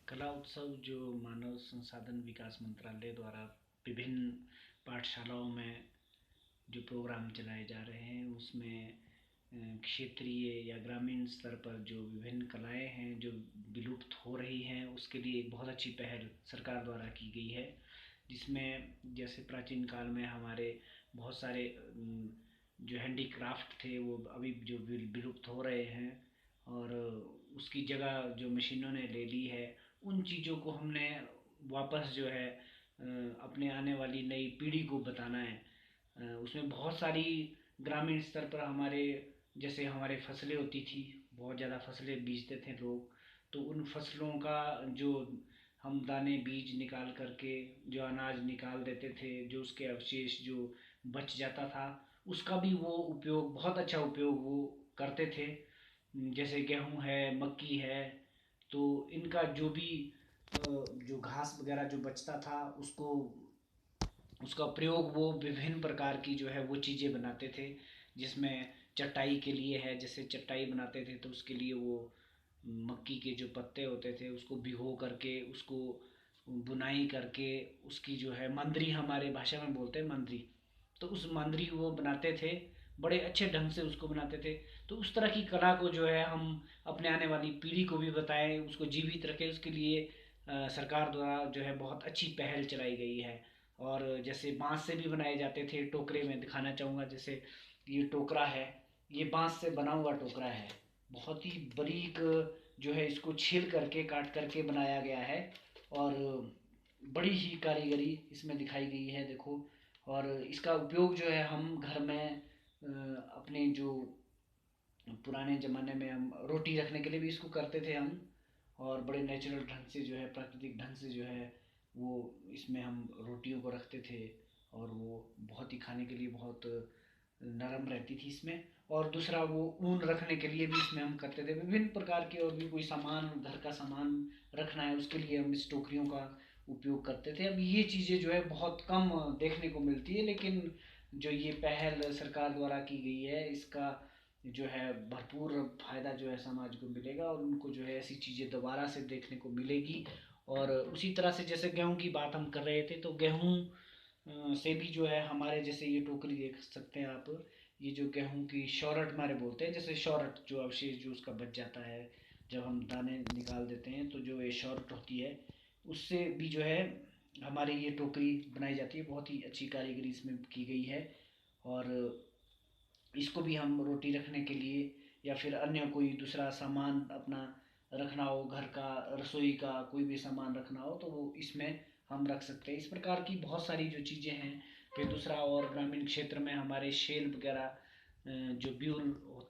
कला उत्सव जो मानव संसाधन विकास मंत्रालय द्वारा विभिन्न पाठशालाओं में जो प्रोग्राम चलाए जा रहे हैं उसमें क्षेत्रीय या ग्रामीण स्तर पर जो विभिन्न कलाएं हैं जो विलुप्त हो रही हैं उसके लिए एक बहुत अच्छी पहल सरकार द्वारा की गई है, जिसमें जैसे प्राचीन काल में हमारे बहुत सारे जो हैंडीक्राफ्ट थे वो अभी जो विलुप्त हो रहे हैं और उसकी जगह जो मशीनों ने ले ली है, उन चीज़ों को हमने वापस जो है अपने आने वाली नई पीढ़ी को बताना है। उसमें बहुत सारी ग्रामीण स्तर पर हमारे जैसे हमारे फसलें होती थी, बहुत ज़्यादा फसलें बीजते थे लोग, तो उन फसलों का जो हम दाने बीज निकाल करके जो अनाज निकाल देते थे, जो उसके अवशेष जो बच जाता था उसका भी वो उपयोग बहुत अच्छा उपयोग वो करते थे। जैसे गेहूँ है, मक्की है, तो इनका जो भी जो घास वगैरह जो बचता था उसको उसका प्रयोग वो विभिन्न प्रकार की जो है वो चीज़ें बनाते थे, जिसमें चटाई के लिए है, जैसे चटाई बनाते थे तो उसके लिए वो मक्की के जो पत्ते होते थे उसको भिगो करके उसको बुनाई करके उसकी जो है मंदरी, हमारे भाषा में बोलते हैं मंदरी, तो उस मंदरी वो बनाते थे, बड़े अच्छे ढंग से उसको बनाते थे। तो उस तरह की कला को जो है हम अपने आने वाली पीढ़ी को भी बताएं, उसको जीवित रखें, उसके लिए सरकार द्वारा जो है बहुत अच्छी पहल चलाई गई है। और जैसे बांस से भी बनाए जाते थे टोकरे, में दिखाना चाहूँगा, जैसे ये टोकरा है, ये बांस से बना हुआ टोकरा है, बहुत ही बारीक जो है इसको छील करके काट करके बनाया गया है और बड़ी ही कारीगरी इसमें दिखाई गई है, देखो। और इसका उपयोग जो है हम घर में अपने जो पुराने ज़माने में हम रोटी रखने के लिए भी इसको करते थे हम, और बड़े नेचुरल ढंग से जो है प्राकृतिक ढंग से जो है वो इसमें हम रोटियों को रखते थे और वो बहुत ही खाने के लिए बहुत नरम रहती थी इसमें। और दूसरा वो ऊन रखने के लिए भी इसमें हम करते थे, विभिन्न प्रकार के और भी कोई सामान, घर का सामान रखना है उसके लिए हम इस टोकरियों का उपयोग करते थे। अब ये चीज़ें जो है बहुत कम देखने को मिलती है, लेकिन जो ये पहल सरकार द्वारा की गई है इसका जो है भरपूर फायदा जो है समाज को मिलेगा और उनको जो है ऐसी चीज़ें दोबारा से देखने को मिलेगी। और उसी तरह से जैसे गेहूं की बात हम कर रहे थे, तो गेहूं से भी जो है हमारे जैसे ये टोकरी देख सकते हैं आप, ये जो गेहूं की शौरठ हमारे बोलते हैं, जैसे शौरठ जो अवशेष जो उसका बच जाता है जब हम दाने निकाल देते हैं, तो जो ये शौरठ होती है उससे भी जो है हमारी ये टोकरी बनाई जाती है, बहुत ही अच्छी कारीगरी इसमें की गई है। और इसको भी हम रोटी रखने के लिए या फिर अन्य कोई दूसरा सामान अपना रखना हो, घर का रसोई का कोई भी सामान रखना हो, तो वो इसमें हम रख सकते हैं। इस प्रकार की बहुत सारी जो चीज़ें हैं। फिर दूसरा, और ग्रामीण क्षेत्र में हमारे शेल वगैरह जो ब्यूल होता